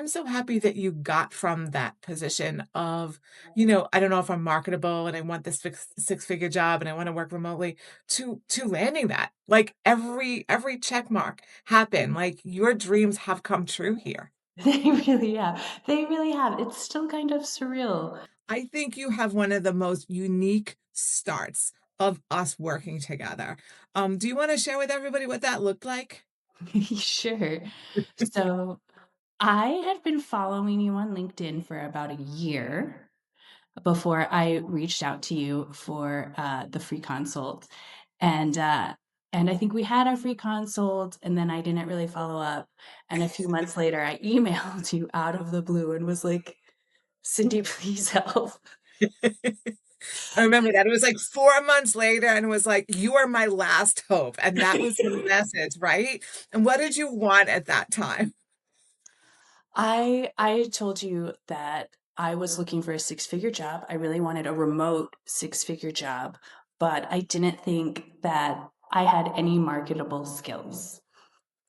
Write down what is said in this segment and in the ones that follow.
I'm so happy that you got from that position of, I don't know if I'm marketable and I want this six-figure job and I want to work remotely to landing that. Like every check mark happened. Like your dreams have come true here. They really have. They really have. It's still kind of surreal. I think you have one of the most unique starts of us working together. Do you want to share with everybody what that looked like? Sure. So I had been following you on LinkedIn for about a year before I reached out to you for the free consult. And and I think we had our free consult and then I didn't really follow up. And a few months later I emailed you out of the blue and was like, Cindy, please help. I remember that. It was like 4 months later, and it was like, "You are my last hope," and that was the message, right? And what did you want at that time? I told you that I was looking for a six-figure job. I really wanted a remote six-figure job, but I didn't think that I had any marketable skills.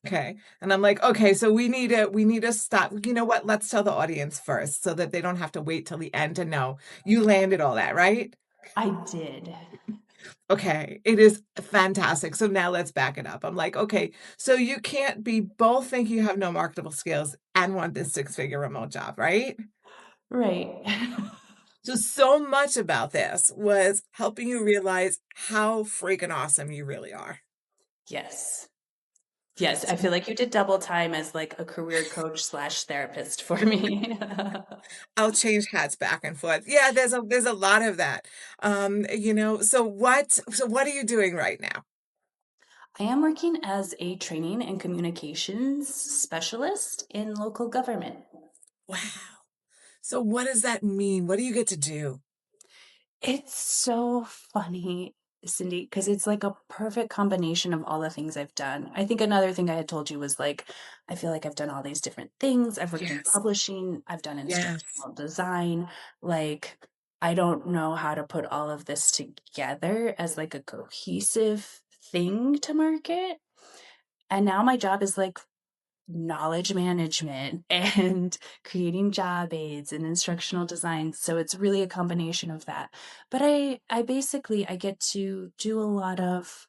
Okay, and I'm like, "Okay, so we need to stop. You know what? Let's tell the audience first so that they don't have to wait till the end to know. You landed all that, right? I did. Okay, it is fantastic. So now let's back it up. I'm like, okay, so you can't be both think you have no marketable skills and want this six-figure remote job, right? Right. So much about this was helping you realize how freaking awesome you really are. Yes. Yes, I So feel like you did double time as, like, a career coach slash therapist for me. I'll change hats back and forth. Yeah, there's a lot of that. So what are you doing right now? I am working as a training and communications specialist in local government. Wow. So what does that mean? What do you get to do? It's so funny, Cindy, because it's like a perfect combination of all the things I've done. I think another thing I had told you was like, I feel like I've done all these different things. I've worked in Yes. publishing, I've done Yes. instructional design. Like, I don't know how to put all of this together as like a cohesive thing to market. And now my job is like knowledge management and creating job aids and instructional design, so it's really a combination of that. But I basically I get to do a lot of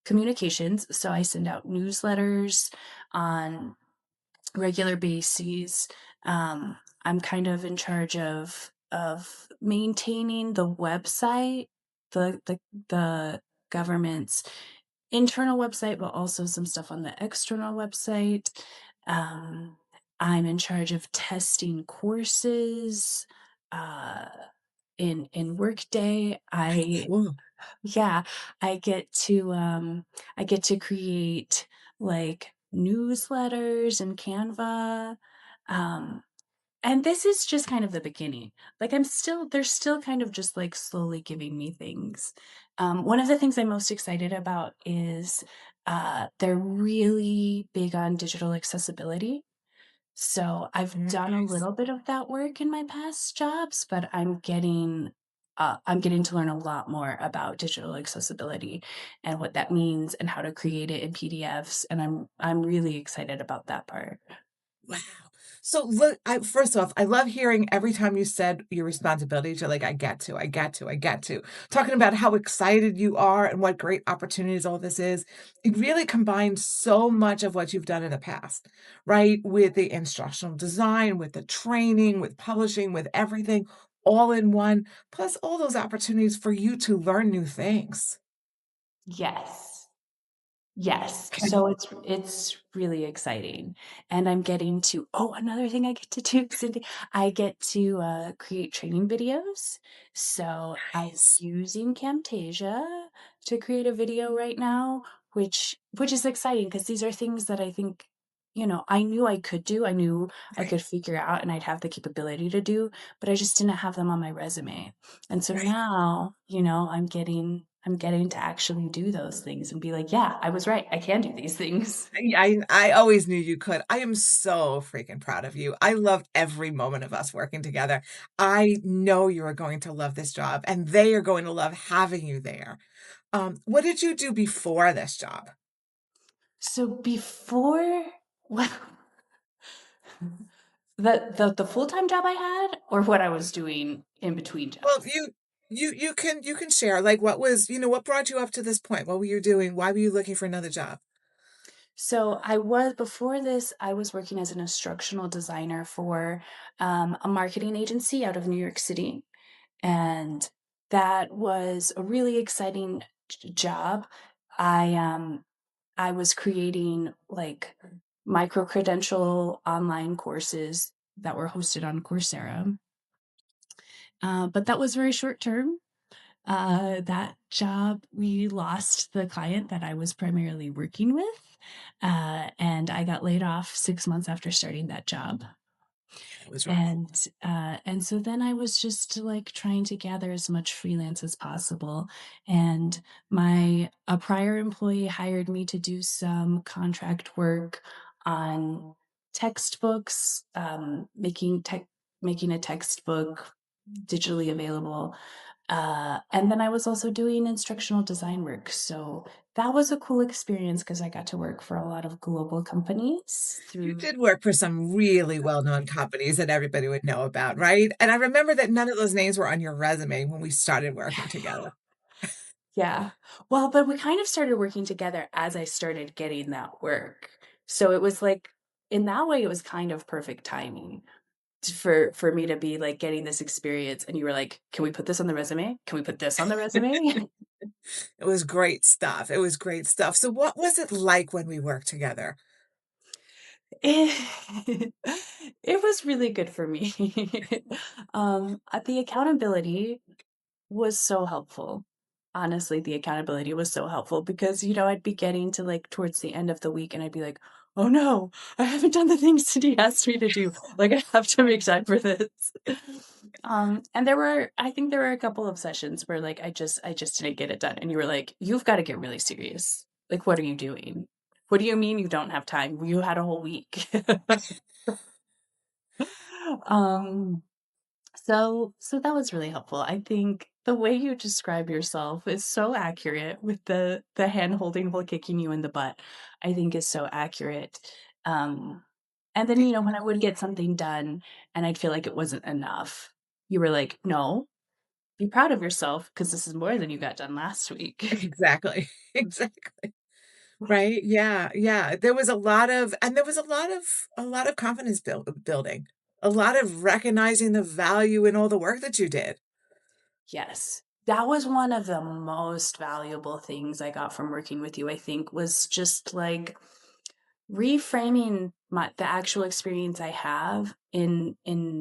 communications, so I send out newsletters on regular bases. I'm kind of in charge of maintaining the website, the government's internal website, but also some stuff on the external website. Um, I'm in charge of testing courses uh, in Workday. Cool. Yeah, I I get to create like newsletters in Canva. Um, and this is just kind of the beginning. Like they're still kind of just like slowly giving me things. One of the things I'm most excited about is they're really big on digital accessibility. So I've done a Nice. little bit of that work in my past jobs, but I'm getting to learn a lot more about digital accessibility and what that means and how to create it in PDFs. And I'm really excited about that part. Wow. So look, first off, I love hearing every time you said your responsibilities, you're like, I get to, I get to, I get to. Talking about how excited you are and what great opportunities all this is. It really combines so much of what you've done in the past, right? With the instructional design, with the training, with publishing, with everything all in one, plus all those opportunities for you to learn new things. Yes. Yes, Okay. so it's really exciting, and I'm getting to another thing I get to do, Cindy, I get to, create training videos, so I'm Nice. using Camtasia to create a video right now, which is exciting because these are things that I think, I knew I could do, I knew I Right. could figure out and I'd have the capability to do, but I just didn't have them on my resume, and so Right. now, I'm getting to actually do those things and be like, "Yeah, I was right. I can do these things." I always knew you could. I am so freaking proud of you. I loved every moment of us working together. I know you are going to love this job, and they are going to love having you there. What did you do before this job? So before well, The full-time job I had or what I was doing in between Well, jobs? you can share, like, what was what brought you up to this point? What were you doing? Why were you looking for another job? So before this, I was working as an instructional designer for a marketing agency out of New York City. And that was a really exciting job. I was creating like micro credential online courses that were hosted on Coursera. But that was very short term. That job, we lost the client that I was primarily working with, and I got laid off 6 months after starting that job. It was rough. And so then I was just like trying to gather as much freelance as possible. And my a prior employee hired me to do some contract work on textbooks, making a textbook digitally available. And then I was also doing instructional design work. So that was a cool experience because I got to work for a lot of global companies You through. did work for some really well-known companies that everybody would know about, right? And I remember that none of those names were on your resume when we started working together. Yeah. Well, but we kind of started working together as I started getting that work. So it was like in that way it was kind of perfect timing for me to be like getting this experience and you were like, "Can we put this on the resume? Can we put this on the resume?" It was great stuff. It was great stuff. So what was it like when we worked together? It it was really good for me. The accountability was so helpful. Honestly, the accountability was so helpful because, I'd be getting to like towards the end of the week and I'd be like, oh no, I haven't done the things that he asked me to do. Like I have to make time for this. And I think there were a couple of sessions where like I just didn't get it done. And you were like, you've got to get really serious. Like, what are you doing? What do you mean you don't have time? You had a whole week. um so that was really helpful. I think the way you describe yourself is so accurate with the hand holding while kicking you in the butt. I think is so accurate. Um, and then when I would get something done and I'd feel like it wasn't enough, you were like, "No, be proud of yourself because this is more than you got done last week." Exactly. Exactly. Right? Yeah, yeah. There was a lot of confidence building. A lot of recognizing the value in all the work that you did. Yes. That was one of the most valuable things I got from working with you, I think, was just like reframing the actual experience I have in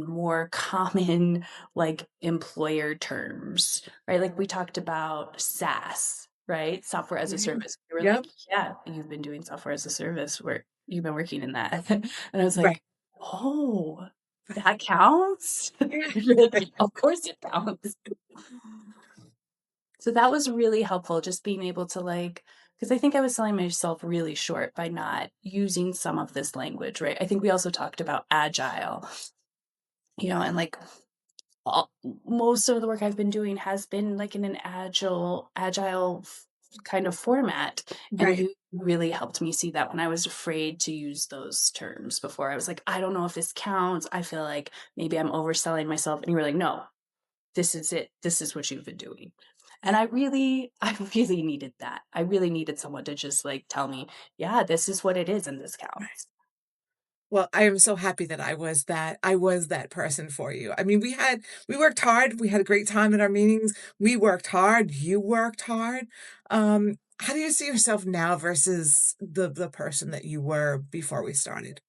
more common like employer terms, right? Like we talked about SaaS, right? Software as a Mhm. service. We were like, Yep. yeah, you've been doing software as a service where you've been working in that. And I was Right. like, oh, that counts? Yeah. And you're like, "Yeah, of course it counts." So that was really helpful, just being able to like, because I think I was selling myself really short by not using some of this language, right? I think we also talked about agile, and like most of the work I've been doing has been like in an agile kind of format. And Right. you really helped me see that when I was afraid to use those terms before. I was like, I don't know if this counts. I feel like maybe I'm overselling myself. And you were like, no, this is it. This is what you've been doing. And I really needed that. I really needed someone to just like tell me, yeah, this is what it is and this counts. Well, I am so happy that I was that person for you. I mean, we worked hard, we had a great time in our meetings, we worked hard, you worked hard. How do you see yourself now versus the person that you were before we started?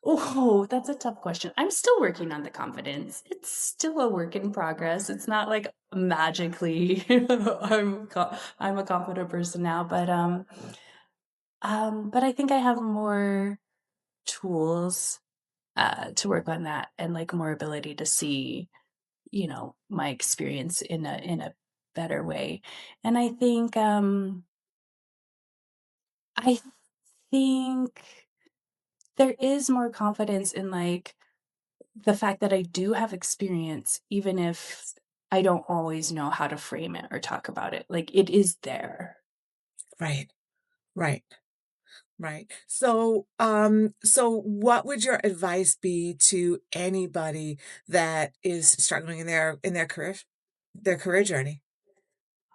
Oh, that's a tough question. I'm still working on the confidence. It's still a work in progress. It's not like magically I'm a confident person now, but I think I have more tools to work on that and like more ability to see my experience in a better way. And I think there is more confidence in like the fact that I do have experience even if I don't always know how to frame it or talk about it. Like it is there. Right, right. Right. So what would your advice be to anybody that is struggling in their career journey?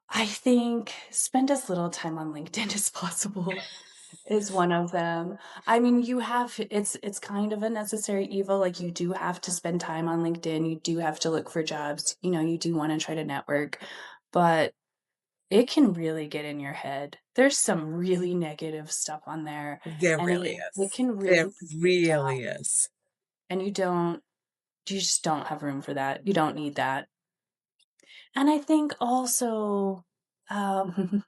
I think spend as little time on LinkedIn as possible is one of them. I mean, you have it's kind of a necessary evil, like, you do have to spend time on LinkedIn, you do have to look for jobs, you do wanna try to network, but it can really get in your head. There's some really negative stuff on there, There and really it is. can There really put you down, really is. and you just don't have room for that. You don't need that. And I think also, um,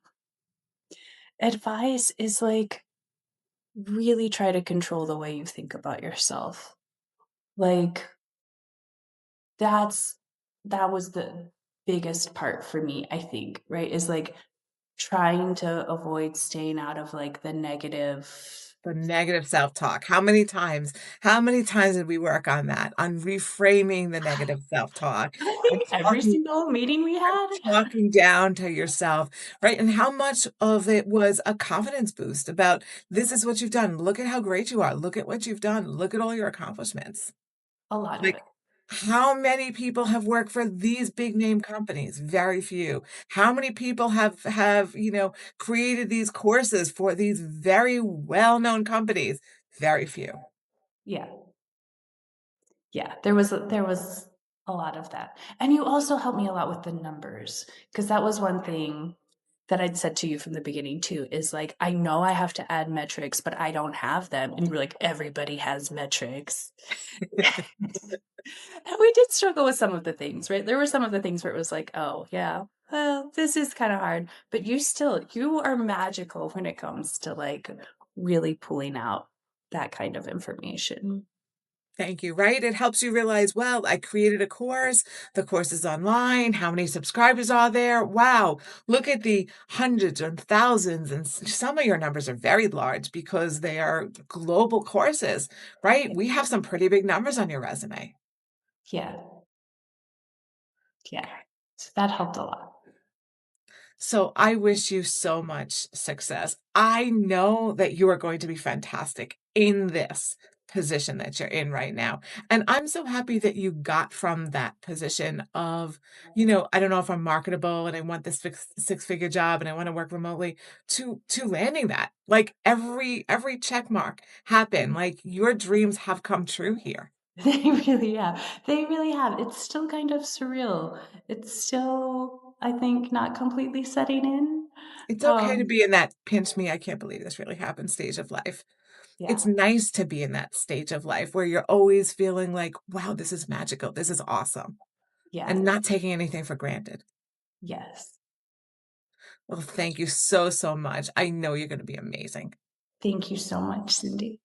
advice is, like, really try to control the way you think about yourself. Like, that's that was the biggest part for me, I think, right? Is, like, trying to avoid staying out of, like, the negative. The negative self-talk. How many times did we work on that? On reframing the negative self-talk I and think every talking single meeting we and had. talking down to yourself, right? And how much of it was a confidence boost about, "This is what you've done. Look at how great you are. Look at what you've done. Look at all your accomplishments." A lot of Like, it. how many people have worked for these big name companies? Very few. How many people have created these courses for these very well-known companies? Very few. Yeah. Yeah, there was a lot of that. And you also helped me a lot with the numbers, because that was one thing that I'd said to you from the beginning too, is like, I know I have to add metrics, but I don't have them. And you were like, everybody has metrics. And we did struggle with some of the things, right? There were some of the things where it was like, oh yeah, well, this is kind of hard. But you are magical when it comes to like really pulling out that kind of information. Thank you, right? It helps you realize, well, I created a course, the course is online, how many subscribers are there? Wow, look at the hundreds and thousands, and some of your numbers are very large because they are global courses, right? We have some pretty big numbers on your resume. Yeah. Yeah. So that helped a lot. So I wish you so much success. I know that you are going to be fantastic in this position that you're in right now. And I'm so happy that you got from that position of I don't know if I'm marketable and I want this six-figure job and I want to work remotely to landing that. Like every check mark happened. Like your dreams have come true here. They really have. They really have. It's still kind of surreal. It's still, I think, not completely setting in. It's okay to Um, be in that pinch me, I can't believe this really happened stage of life. It's yeah. nice to be in that stage of life where you're always feeling like, "Wow, this is magical. This is awesome," and Yeah. not taking anything for granted. Yes. Well, thank you so, so much. I know you're gonna be amazing. Thank you so much, Cindy.